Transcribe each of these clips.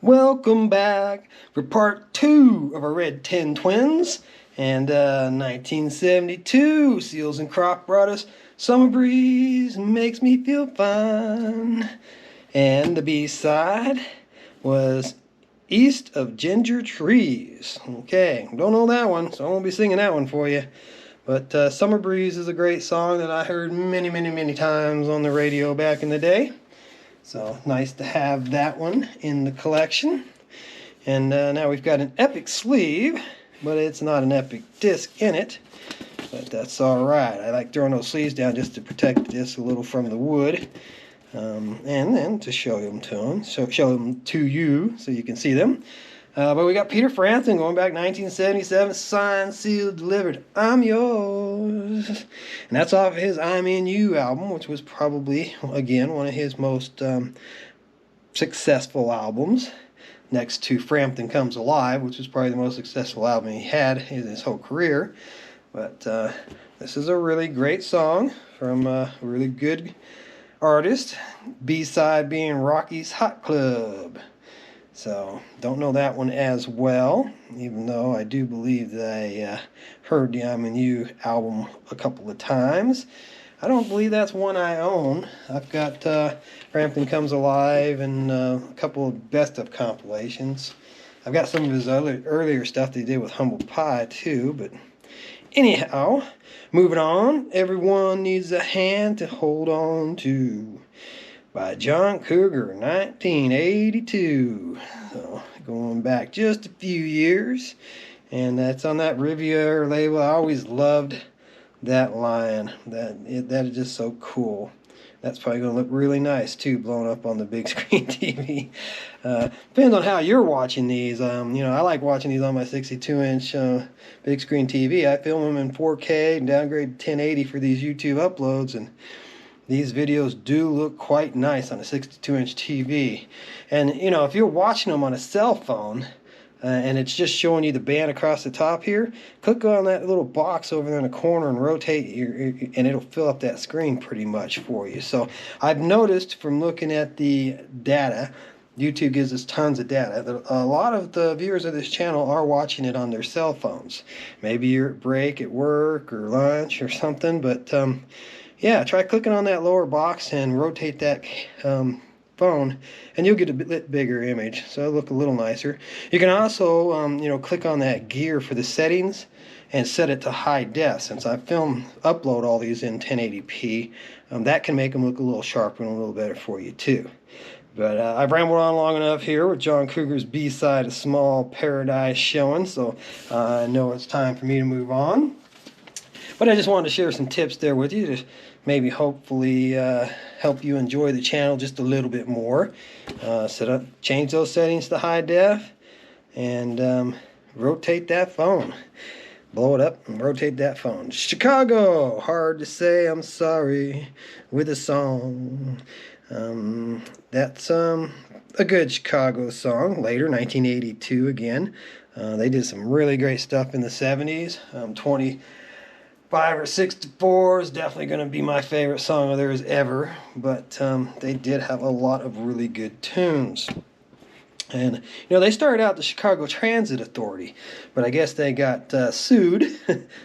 Welcome back for part 2 of our Red 10 Twins. And 1972, Seals and Croft brought us Summer Breeze Makes Me Feel Fine. And the B-side was East of Ginger Trees. Okay, don't know that one, so I won't be singing that one for you. But Summer Breeze is a great song that I heard many times on the radio back in the day. So nice to have that one in the collection. And now we've got an epic sleeve, but it's not an epic disc in it. But that's alright. I like throwing those sleeves down just to protect the disc a little from the wood. And then to show them to you so you can see them. But we got Peter Frampton going back 1977, signed, sealed, delivered, I'm yours. And that's off of his I'm In You album, which was probably, again, one of his most successful albums. Next to Frampton Comes Alive, which was probably the most successful album he had in his whole career. But this is a really great song from a really good artist. B-side being Rocky's Hot Club. So, don't know that one as well, even though I do believe that I heard the I'm In You album a couple of times. I don't believe that's one I own. I've got Frampton Comes Alive and a couple of best of compilations. I've got some of his earlier stuff that he did with Humble Pie too, but anyhow, moving on. Everyone Needs a Hand to Hold On To by John Cougar, 1982. So, going back just a few years. And that's on that Riviera label. I always loved that line. That is just so cool. That's probably going to look really nice, too, blown up on the big screen TV. Depends on how you're watching these. I like watching these on my 62-inch big screen TV. I film them in 4K and downgrade to 1080 for these YouTube uploads, and these videos do look quite nice on a 62-inch TV. And, if you're watching them on a cell phone, and it's just showing you the band across the top here, click on that little box over there in the corner and rotate, and it'll fill up that screen pretty much for you. So I've noticed from looking at the data, YouTube gives us tons of data. A lot of the viewers of this channel are watching it on their cell phones. Maybe you're at break at work or lunch or something, but yeah, try clicking on that lower box and rotate that phone, and you'll get a bit bigger image, so it'll look a little nicer. You can also, click on that gear for the settings and set it to high def. Since I upload all these in 1080p, that can make them look a little sharper and a little better for you too. But I've rambled on long enough here with John Cougar's B-side, A Small Paradise, showing, so I know it's time for me to move on. But I just wanted to share some tips there with you to maybe hopefully help you enjoy the channel just a little bit more. Change those settings to high def and rotate that phone. Blow it up and rotate that phone. Chicago, Hard to Say I'm Sorry with a Song. That's a good Chicago song. Later, 1982 again. They did some really great stuff in the 70s. 25 or 64 is definitely going to be my favorite song of theirs ever, but they did have a lot of really good tunes. And they started out the Chicago Transit Authority, but I guess they got sued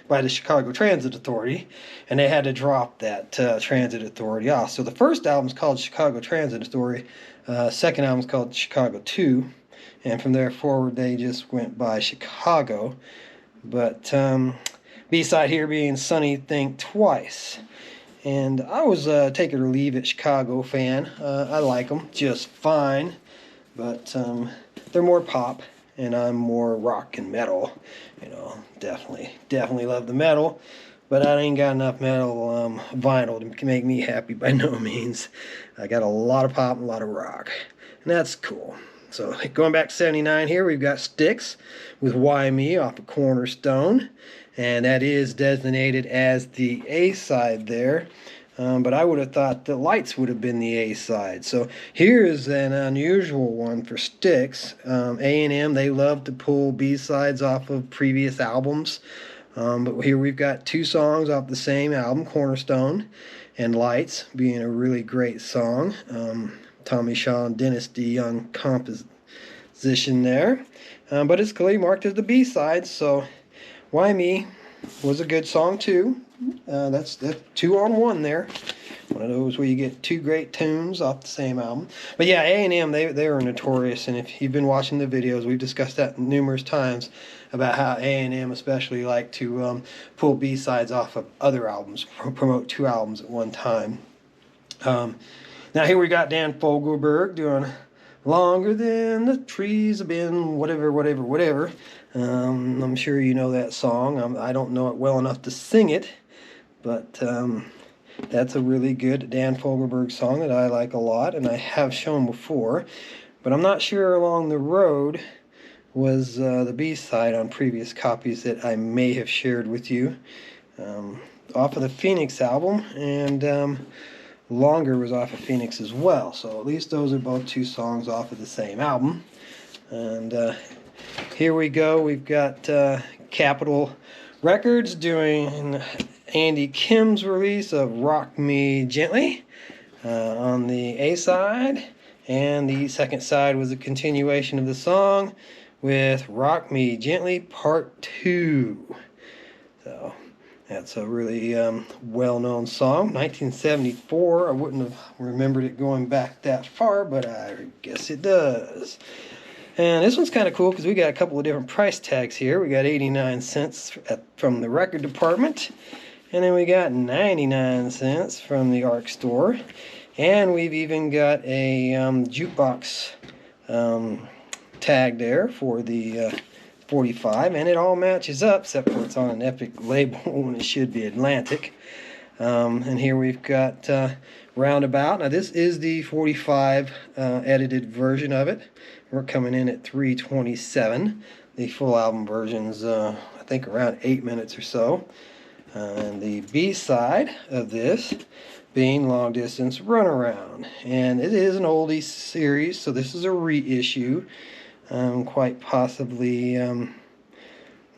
by the Chicago Transit Authority, and they had to drop that Transit Authority off. So the first album's called Chicago Transit Authority, second album's called Chicago 2, and from there forward they just went by Chicago. But B-side here being Sonny Think Twice. And I was take it or leave it Chicago fan. I like them just fine, but they're more pop and I'm more rock and metal. Definitely love the metal, but I ain't got enough metal vinyl to make me happy by no means. I got a lot of pop and a lot of rock, and that's cool. So going back to 79 here, we've got Styx with Why Me off of Cornerstone. And that is designated as the A-side there. But I would have thought the Lights would have been the A-side. So here's an unusual one for Styx. A&M, they love to pull B-sides off of previous albums. But here we've got two songs off the same album, Cornerstone and Lights, being a really great song. Tommy Shaw and Dennis DeYoung position there. But it's clearly marked as the B-side, so Why Me was a good song too. That's 2 on 1 there. One of those where you get 2 great tunes off the same album. But yeah, A&M, they were notorious, and if you've been watching the videos, we've discussed that numerous times about how A&M especially like to pull B-sides off of other albums, promote 2 albums at one time. Now here we got Dan Fogelberg doing Longer Than the Trees Have Been, whatever. I'm sure you know that song. I don't know it well enough to sing it, but that's a really good Dan Fogelberg song that I like a lot, and I have shown before. But I'm not sure Along the Road was the B-side on previous copies that I may have shared with you. Off of the Phoenix album, and Longer was off of Phoenix as well. So at least those are both 2 songs off of the same album. And here we go. We've got Capitol Records doing Andy Kim's release of Rock Me Gently on the A side, and the second side was a continuation of the song with Rock Me Gently Part 2. So that's a really well-known song. 1974. I wouldn't have remembered it going back that far, but I guess it does. And this one's kind of cool because we got a couple of different price tags here. We got 89 cents from the record department, and then we got 99 cents from the ARC store, and we've even got a jukebox tag there for the 45, and it all matches up except for it's on an Epic label when it should be Atlantic. And here we've got Roundabout. Now this is the 45 edited version of it. We're coming in at 3:27. The full album version's I think around 8 minutes or so. And the B-side of this being Long Distance Runaround. And it is an oldie series, so this is a reissue. Quite possibly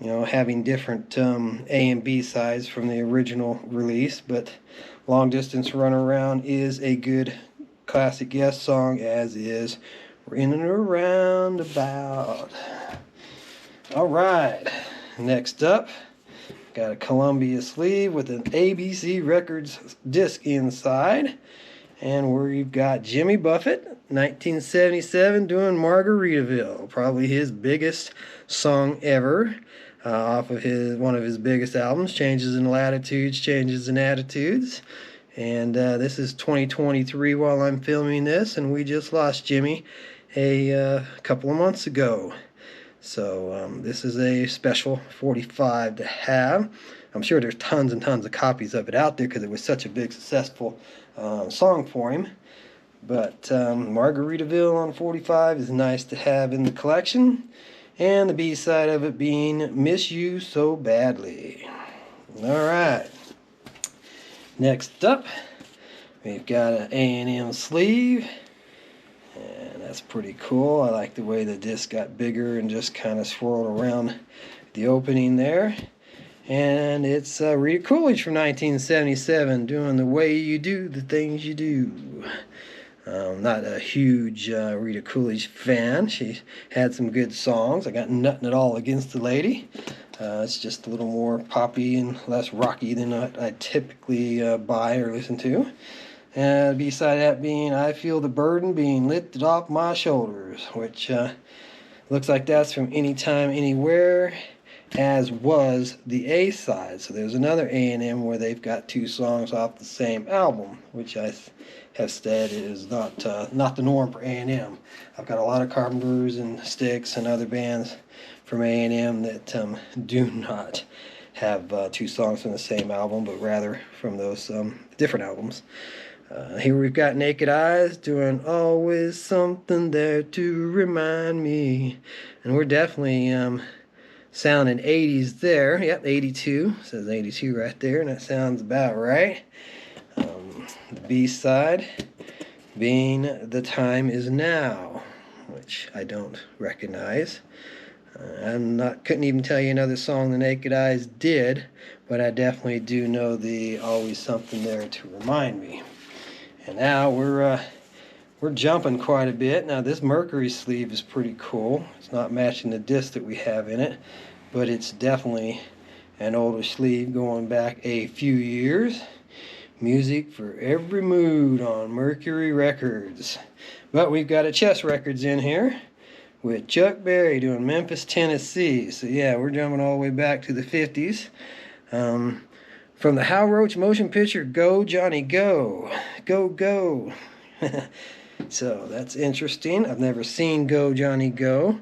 having different A and B sides from the original release, but Long Distance Runaround is a good classic Yes song, as is In and Around About. Alright, next up, got a Columbia sleeve with an ABC Records disc inside, and we've got Jimmy Buffett, 1977, doing Margaritaville, probably his biggest song ever, off of one of his biggest albums, Changes in Latitudes, Changes in Attitudes. And this is 2023 while I'm filming this, and we just lost Jimmy a couple of months ago. So this is a special 45 to have. I'm sure there's tons and tons of copies of it out there because it was such a big, successful song for him. But Margaritaville on 45 is nice to have in the collection. And the B-side of it being Miss You So Badly. Alright. Next up, we've got an A&M sleeve. And that's pretty cool. I like the way the disc got bigger and just kind of swirled around the opening there. And it's Rita Coolidge from 1977 doing The Way You Do the Things You Do. Not a huge Rita Coolidge fan. She had some good songs. I got nothing at all against the lady. It's just a little more poppy and less rocky than I typically buy or listen to. And beside that being I Feel the Burden Being Lifted Off My Shoulders, which looks like that's from Anytime, Anywhere, as was the A side. So there's another A&M where they've got 2 songs off the same album, which I have said is not the norm for A&M. I've got a lot of Carpenters and Styx and other bands from A&M that do not have 2 songs from the same album, but rather from those different albums. Here we've got Naked Eyes doing Always Something There to Remind Me. And we're definitely sounding 80s there. Yep, 82. It says 82 right there, and that sounds about right. The B-side being The Time Is Now, which I don't recognize. Couldn't even tell you another song the Naked Eyes did, but I definitely do know the Always Something There to Remind Me. And now we're we're jumping quite a bit. Now this Mercury sleeve is pretty cool. It's not matching the disc that we have in it, but it's definitely an older sleeve going back a few years. Music for every mood on Mercury Records. But we've got a Chess Records in here with Chuck Berry doing Memphis, Tennessee. So yeah, we're jumping all the way back to the 50s. From the Hal Roach motion picture, Go Johnny Go. Go, go. So that's interesting. I've never seen Go Johnny Go,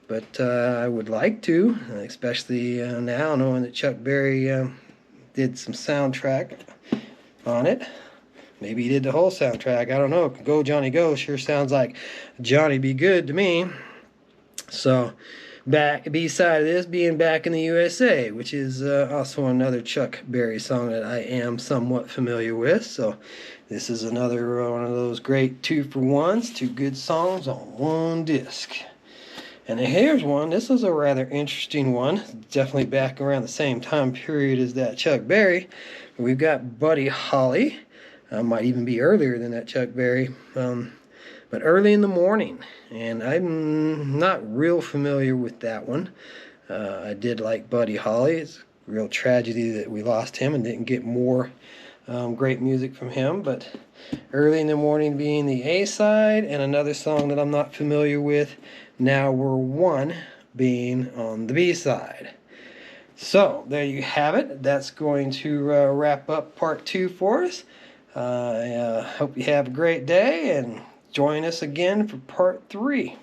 but I would like to, especially now knowing that Chuck Berry did some soundtrack on it. Maybe he did the whole soundtrack. I don't know. Go Johnny Go sure sounds like Johnny Be Good to me. So, B-side of this being Back in the USA, which is also another Chuck Berry song that I am somewhat familiar with. So, this is another one of those great 2-for-1s, 2 good songs on one disc. And here's one. This is a rather interesting one. Definitely back around the same time period as that Chuck Berry. We've got Buddy Holly. Might even be earlier than that Chuck Berry. But Early in the Morning. And I'm not real familiar with that one. I did like Buddy Holly. It's a real tragedy that we lost him and didn't get more great music from him. But Early in the Morning being the A-side, and another song that I'm not familiar with, Now We're One, being on the B-side. So, there you have it. That's going to wrap up part 2 for us. I hope you have a great day, and join us again for part 3.